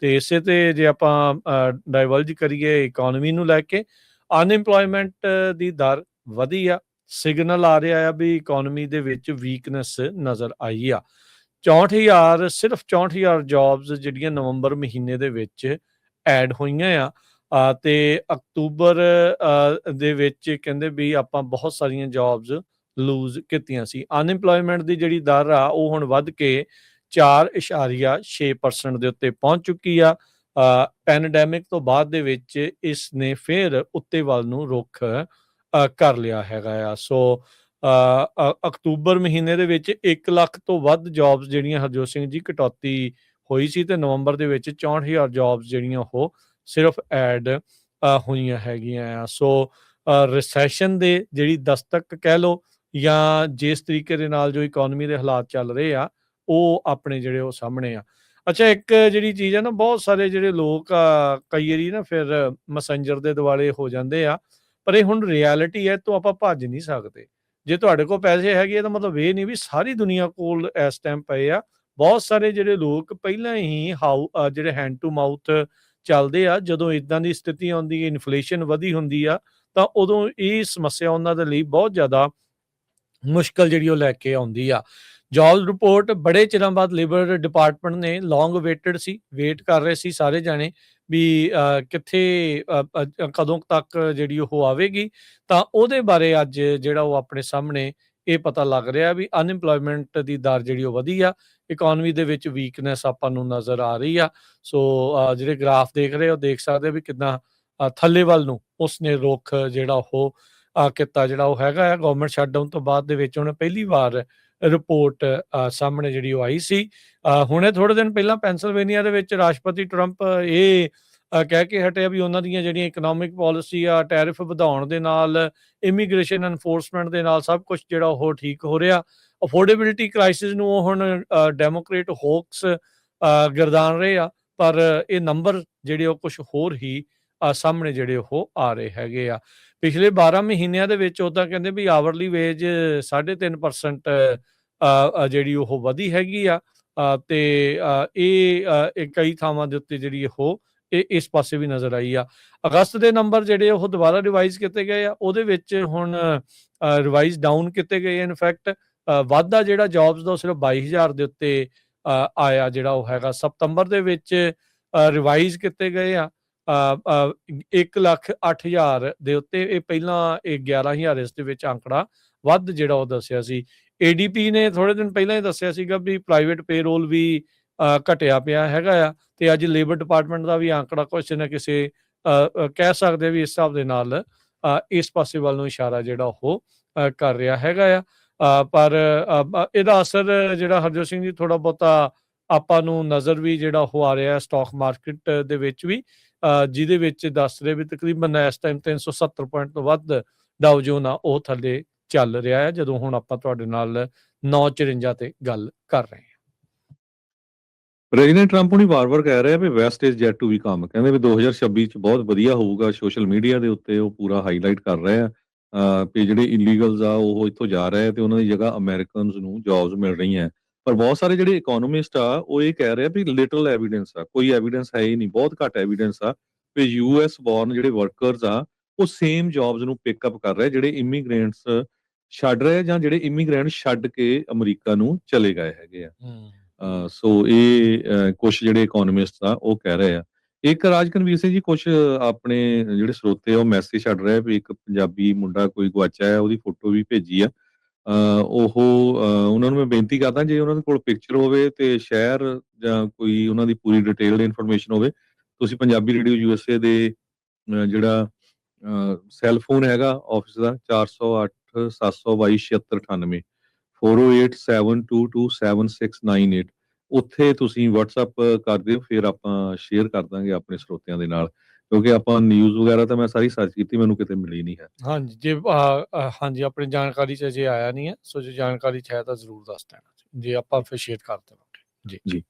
ਤੇ ਇਸੇ ਤੇ ਜੇ ਆਪਾਂ ਡਾਇਵਰਜ ਕਰੀਏ ਇਕੋਨਮੀ ਨੂੰ ਲੈ ਕੇ, ਅਨਇੰਪਲੋਇਮੈਂਟ ਦੀ ਦਰ ਵਧੀ ਆ, ਸਿਗਨਲ ਆ ਰਿਹਾ ਆ ਵੀ ਇਕੋਨਮੀ ਦੇ ਵਿੱਚ ਵੀਕਨੈਸ ਨਜ਼ਰ ਆਈ ਆ। 64,000 ਸਿਰਫ 64,000 ਜੌਬਸ ਜਿਹੜੀਆਂ ਨਵੰਬਰ ਮਹੀਨੇ ਦੇ ਵਿੱਚ ਐਡ ਹੋਈਆਂ ਆ। ਤੇ ਅਕਤੂਬਰ ਦੇ ਵਿੱਚ ਕਹਿੰਦੇ ਵੀ ਆਪਾਂ ਬਹੁਤ ਸਾਰੀਆਂ ਜੌਬਸ ਲੂਜ਼ ਕੀਤੀਆਂ ਸੀ। ਅਨਇੰਪਲੋਇਮੈਂਟ ਦੀ ਜਿਹੜੀ ਦਰ ਆ ਉਹ ਹੁਣ ਵੱਧ ਕੇ 4.6% ਦੇ ਉੱਤੇ ਪਹੁੰਚ ਚੁੱਕੀ ਆ। ਪੈਂਡੈਮਿਕ ਤੋਂ ਬਾਅਦ ਦੇ ਵਿੱਚ ਇਸ ਨੇ ਫਿਰ ਉੱਤੇ ਵੱਲ ਨੂੰ ਰੁੱਖ ਕਰ ਲਿਆ ਹੈਗਾ ਆ। ਸੋ ਅਕਤੂਬਰ ਮਹੀਨੇ ਦੇ ਵਿੱਚ 1 ਲੱਖ ਤੋਂ ਵੱਧ ਜੌਬਸ ਜਿਹੜੀਆਂ ਹਰਜੋਤ ਸਿੰਘ ਜੀ ਕਟੌਤੀ ਹੋਈ ਸੀ, ਤੇ ਨਵੰਬਰ ਦੇ ਵਿੱਚ 64,000 ਜੌਬਸ ਜਿਹੜੀਆਂ ਉਹ ਸਿਰਫ ਐਡ ਹੋਈਆਂ ਹੈਗੀਆਂ ਆ। ਸੋ ਰਿਸੈਸ਼ਨ ਦੇ ਜਿਹੜੀ ਦਸਤਕ ਕਹਿ ਲਓ, ਜਾਂ ਜਿਸ ਤਰੀਕੇ ਦੇ ਨਾਲ ਜੋ ਇਕੋਨਮੀ ਦੇ ਹਾਲਾਤ ਚੱਲ ਰਹੇ ਆ ਉਹ ਆਪਣੇ ਜਿਹੜੇ ਉਹ ਸਾਹਮਣੇ ਆ। ਅੱਛਾ, ਇੱਕ ਜਿਹੜੀ ਚੀਜ਼ ਆ ਨਾ, ਬਹੁਤ ਸਾਰੇ ਜਿਹੜੇ ਲੋਕ ਆ ਕਈ ਵਾਰੀ ਨਾ ਫਿਰ ਮੈਸੇਂਜਰ ਦੇ ਦੁਆਲੇ ਹੋ ਜਾਂਦੇ ਆ, ਪਰ ਇਹ ਹੁਣ ਰਿਐਲਿਟੀ ਹੈ, ਤੋਂ ਆਪਾਂ ਭੱਜ ਨਹੀਂ ਸਕਦੇ। ਜੇ ਤੁਹਾਡੇ ਕੋਲ ਪੈਸੇ ਹੈਗੇ ਆ ਤਾਂ ਮਤਲਬ ਇਹ ਨਹੀਂ ਵੀ ਸਾਰੀ ਦੁਨੀਆ ਕੋਲ ਇਸ ਟਾਈਮ ਪਏ ਆ। ਬਹੁਤ ਸਾਰੇ ਜਿਹੜੇ ਲੋਕ ਪਹਿਲਾਂ ਹੀ ਜਿਹੜੇ ਹੈਂਡ ਟੂ ਮਾਊਥ ਚੱਲਦੇ ਆ, ਜਦੋਂ ਇਦਾਂ ਦੀ ਸਥਿਤੀ ਆਉਂਦੀ ਹੈ, ਇਨਫਲੇਸ਼ਨ ਵਧੀ ਹੁੰਦੀ ਆ, ਤਾਂ ਉਦੋਂ ਇਹ ਸਮੱਸਿਆ ਉਹਨਾਂ ਦੇ ਲਈ ਬਹੁਤ ਜ਼ਿਆਦਾ ਮੁਸ਼ਕਲ ਜਿਹੜੀ ਉਹ ਲੈ ਕੇ ਆਉਂਦੀ ਆ। ਜੌਬ ਰਿਪੋਰਟ ਬੜੇ ਚਿਰਾਂ ਬਾਅਦ ਲੇਬਰ ਡਿਪਾਰਟਮੈਂਟ ਨੇ ਲੌਂਗ ਵੇਟਡ ਸੀ, ਵੇਟ ਕਰ ਰਹੇ ਸੀ ਸਾਰੇ ਜਾਣੇ ਵੀ ਕਿੱਥੇ ਕਦੋਂ ਤੱਕ ਜਿਹੜੀ ਉਹ ਆਵੇਗੀ। ਤਾਂ ਉਹਦੇ ਬਾਰੇ ਅੱਜ ਜਿਹੜਾ ਉਹ ਆਪਣੇ ਸਾਹਮਣੇ ਇਹ ਪਤਾ ਲੱਗ ਰਿਹਾ ਵੀ ਅਨਇੰਪਲੋਇਮੈਂਟ ਦੀ ਦਰ ਜਿਹੜੀ ਉਹ ਵਧੀ ਆ, ਇਕੋਨਮੀ ਦੇ ਵਿੱਚ ਵੀਕਨੈਸ ਆਪਾਂ ਨੂੰ ਨਜ਼ਰ ਆ ਰਹੀ ਆ। ਸੋ ਜਿਹੜੇ ਗ੍ਰਾਫ ਦੇਖ ਰਹੇ ਹੋ, ਦੇਖ ਸਕਦੇ ਵੀ ਕਿੱਦਾਂ ਥੱਲੇ ਵੱਲ ਨੂੰ ਉਸਨੇ ਰੁੱਖ ਜਿਹੜਾ ਉਹ ਕੀਤਾ ਜਿਹੜਾ ਉਹ ਹੈਗਾ ਆ। ਗਵਰਨਮੈਂਟ ਸ਼ਟਡਾਊਨ ਤੋਂ ਬਾਅਦ ਦੇ ਵਿੱਚ ਉਹਨੇ ਪਹਿਲੀ ਵਾਰ ਰਿਪੋਰਟ ਸਾਹਮਣੇ ਜਿਹੜੀ ਉਹ ਆਈ ਸੀ। ਹੁਣੇ ਥੋੜੇ ਦਿਨ ਪਹਿਲਾਂ ਪੈਂਸਿਲਵੇਨੀਆ ਦੇ ਵਿੱਚ ਰਾਸ਼ਟਰਪਤੀ ਟਰੰਪ ਇਹ ਕਹਿ ਕੇ ਹਟਿਆ ਵੀ ਉਹਨਾਂ ਦੀਆਂ ਜਿਹੜੀਆਂ ਇਕਨੋਮਿਕ ਪਾਲਿਸੀ ਆ, ਟੈਰਿਫ ਵਧਾਉਣ ਦੇ ਨਾਲ, ਇਮੀਗ੍ਰੇਸ਼ਨ ਐਨਫੋਰਸਮੈਂਟ ਦੇ ਨਾਲ ਸਭ ਕੁਝ ਜਿਹੜਾ ਉਹ ਠੀਕ ਹੋ ਰਿਹਾ। ਅਫੋਰਡੇਬਿਲਿਟੀ ਕ੍ਰਾਈਸਿਸ ਨੂੰ ਉਹ ਹੁਣ ਡੈਮੋਕ੍ਰੇਟ ਹੋਕਸ ਗਰਦਾਨ ਰਹੇ ਆ, ਪਰ ਇਹ ਨੰਬਰ ਜਿਹੜੇ ਉਹ ਕੁਝ ਹੋਰ ਹੀ ਸਾਹਮਣੇ ਜਿਹੜੇ ਉਹ ਆ ਰਹੇ ਹੈਗੇ ਆ। ਪਿਛਲੇ 12 ਮਹੀਨਿਆਂ ਦੇ ਵਿੱਚ ਉਹ ਤਾਂ ਕਹਿੰਦੇ ਵੀ ਆਵਰਲੀ ਵੇਜ 3.5% ਜਿਹੜੀ ਉਹ ਵਧੀ ਹੈਗੀ ਆ। ਤੇ ਇਹ ਕਈ ਥਾਵਾਂ ਦੇ ਉੱਤੇ ਜਿਹੜੀ ਉਹ ਇਸ ਪਾਸੇ ਵੀ ਨਜ਼ਰ ਆਈ ਆ। ਅਗਸਤ ਦੇ ਨੰਬਰ ਜਿਹੜੇ ਉਹ ਦੁਬਾਰਾ ਰਿਵਾਈਜ਼ ਕੀਤੇ ਗਏ ਆ, ਉਹਦੇ ਵਿੱਚ ਹੁਣ ਰਿਵਾਈਜ਼ ਡਾਊਨ ਕੀਤੇ ਗਏ। ਇਨਫੈਕਟ ਵਾਧਾ ਜਿਹੜਾ ਜੌਬਸ ਦਾ ਉਹ ਸਿਰਫ 22,000 ਦੇ ਉੱਤੇ ਆਇਆ ਜਿਹੜਾ ਉਹ ਹੈਗਾ। ਸਤੰਬਰ ਦੇ ਵਿੱਚ ਰਿਵਾਈਜ਼ ਕੀਤੇ ਗਏ ਆ 1,08,000 ਦੇ ਉੱਤੇ। ਇਹ ਪਹਿਲਾਂ 11,000 ਇਸ ਦੇ ਵਿੱਚ ਅੰਕੜਾ ਵੱਧ ਜਿਹੜਾ ਉਹ ਦੱਸਿਆ ਸੀ। ADP ਨੇ ਥੋੜੇ ਦਿਨ ਪਹਿਲਾਂ ਹੀ ਦੱਸਿਆ ਸੀਗਾ ਵੀ ਪ੍ਰਾਈਵੇਟ ਪੇਰੋਲ ਵੀ ਘਟਿਆ ਪਿਆ ਹੈਗਾ ਆ, ਤੇ ਅੱਜ ਲੇਬਰ ਡਿਪਾਰਟਮੈਂਟ ਦਾ ਵੀ ਅੰਕੜਾ ਕਿਸੇ ਨਾ ਕਿਸੇ ਕਹਿ ਸਕਦੇ ਵੀ ਇਸ ਹਿਸਾਬ ਦੇ ਨਾਲ ਇਸ ਪਾਸੇ ਵੱਲ ਨੂੰ ਇਸ਼ਾਰਾ ਜਿਹੜਾ ਉਹ ਕਰ ਰਿਹਾ ਹੈਗਾ ਆ। ਪਰ ਇਹਦਾ ਅਸਰ ਜਿਹੜਾ ਹਰਜੋਤ ਸਿੰਘ ਜੀ ਥੋੜਾ ਬਹੁਤਾ ਆਪਾਂ ਨੂੰ ਨਜ਼ਰ ਵੀ ਜਿਹੜਾ ਉਹ ਆ ਰਿਹਾ ਸਟਾਕ ਮਾਰਕੀਟ ਦੇ ਵਿੱਚ ਵੀ, ਜਿਹਦੇ ਵਿੱਚ ਦੱਸ ਰਹੇ ਵੀ ਤਕਰੀਬਨ ਇਸ ਟਾਈਮ 370 ਪੁਆਇੰਟ ਤੋਂ ਵੱਧ ਡਾਊ ਜੋਨ ਆ ਉਹ ਥੱਲੇ ਚੱਲ ਰਿਹਾ ਹੈ, ਜਦੋਂ ਹੁਣ ਆਪਾਂ ਤੁਹਾਡੇ ਨਾਲ 9:54 ਤੇ ਗੱਲ ਕਰ ਰਹੇ ਹਾਂ। ਪ੍ਰੈਜ਼ੀਡੈਂਟ ਟਰੰਪ ਹੁਣੀ ਵਾਰ-ਵਾਰ ਕਹਿ ਰਹੇ ਆ ਵੀ west is yet to be come. ਕਹਿੰਦੇ ਵੀ 2026 ਚ ਬਹੁਤ ਵਧੀਆ ਹੋਊਗਾ। ਸੋਸ਼ਲ ਮੀਡੀਆ ਦੇ ਉੱਤੇ ਉਹ ਪੂਰਾ ਹਾਈਲਾਈਟ ਕਰ ਰਹੇ ਆ ਵੀ ਜਿਹੜੇ ਇਲੀਗਲਸ ਆ ਉਹ ਇੱਥੋਂ ਜਾ ਰਹੇ ਆ ਤੇ ਉਹਨਾਂ ਦੀ ਜਗ੍ਹਾ ਅਮਰੀਕਨਸ ਨੂੰ ਜੌਬਸ ਮਿਲ ਰਹੀਆਂ। ਪਰ ਬਹੁਤ ਸਾਰੇ ਜਿਹੜੇ ਇਕਨੋਮਿਸਟ ਆ ਉਹ ਇਹ ਕਹਿ ਰਹੇ ਆ ਵੀ ਲਿਟਲ ਐਵੀਡੈਂਸ ਆ, ਕੋਈ ਐਵੀਡੈਂਸ ਹੈ ਹੀ ਨਹੀਂ, ਬਹੁਤ ਘੱਟ ਐਵੀਡੈਂਸ ਆ ਵੀ US ਬੋਰਨ ਜਿਹੜੇ ਵਰਕਰਸ ਆ ਉਹ ਸੇਮ ਜੌਬਸ ਨੂੰ ਪਿਕਅਪ ਕਰ ਰਹੇ ਜਿਹੜੇ ਇਮੀਗ੍ਰੈਂਟਸ ਛੱਡ ਰਹੇ ਜਾਂ ਜਿਹੜੇ ਇਮੀਗ੍ਰੈਂਟ ਛੱਡ ਕੇ ਅਮਰੀਕਾ ਨੂੰ ਚਲੇ ਗਏ ਹੈਗੇ ਆ। ਸੋ ਇਹ ਕੁਝ ਜਿਹੜੇ ਇਕਨੋਮਿਸਟ ਆ ਉਹ ਕਹਿ ਰਹੇ ਆ। ਇੱਕ ਰਾਜਕਨਵੀਰ ਸਿੰਘ ਜੀ ਕੁਝ ਆਪਣੇ ਜਿਹੜੇ ਸਰੋਤੇ ਉਹ ਮੈਸੇਜ ਛੱਡ ਰਹੇ ਵੀ ਇੱਕ ਪੰਜਾਬੀ ਮੁੰਡਾ ਕੋਈ ਗਵਾਚਾ ਹੈ, ਉਹਦੀ ਫੋਟੋ ਵੀ ਭੇਜੀ ਆ। ਉਹ ਉਹਨਾਂ ਨੂੰ ਮੈਂ ਬੇਨਤੀ ਕਰਦਾ ਜੇ ਉਹਨਾਂ ਦੇ ਕੋਲ ਪਿਕਚਰ ਹੋਵੇ ਤੇ ਸ਼ਹਿਰ ਜਾਂ ਕੋਈ ਉਹਨਾਂ ਦੀ ਪੂਰੀ ਡਿਟੇਲਡ ਇਨਫੋਰਮੇਸ਼ਨ ਹੋਵੇ, ਤੁਸੀਂ ਪੰਜਾਬੀ ਰੇਡੀਓ USA ਦੇ ਜਿਹੜਾ ਸੈੱਲ ਫੋਨ ਹੈਗਾ ਆਫਿਸ ਦਾ 408 722 7698 4087227698 ਉੱਥੇ ਤੁਸੀਂ WhatsApp ਕਰ ਦਿਓ, ਫਿਰ ਆਪਾਂ ਸ਼ੇਅਰ ਕਰ ਦਾਂਗੇ ਆਪਣੇ ਸਰੋਤਿਆਂ ਦੇ ਨਾਲ, ਕਿਉਂਕਿ ਆਪਾਂ ਨਿਊਜ਼ ਵਗੈਰਾ ਤਾਂ ਮੈਂ ਸਾਰੀ ਸਰਚ ਕੀਤੀ, ਮੈਨੂੰ ਕਿਤੇ ਮਿਲੀ ਨਹੀਂ ਹੈ। ਹਾਂਜੀ, ਜੇ ਹਾਂਜੀ ਆਪਣੀ ਜਾਣਕਾਰੀ 'ਚ ਅਜੇ ਆਇਆ ਨਹੀਂ ਹੈ, ਸੋ ਜੇ ਜਾਣਕਾਰੀ 'ਚ ਹੈ ਤਾਂ ਜ਼ਰੂਰ ਦੱਸ ਦੇਣਾ, ਜੇ ਆਪਾਂ ਫਿਰ ਸ਼ੇਅਰ ਕਰ ਦੇਵਾਂਗੇ ਜੀ।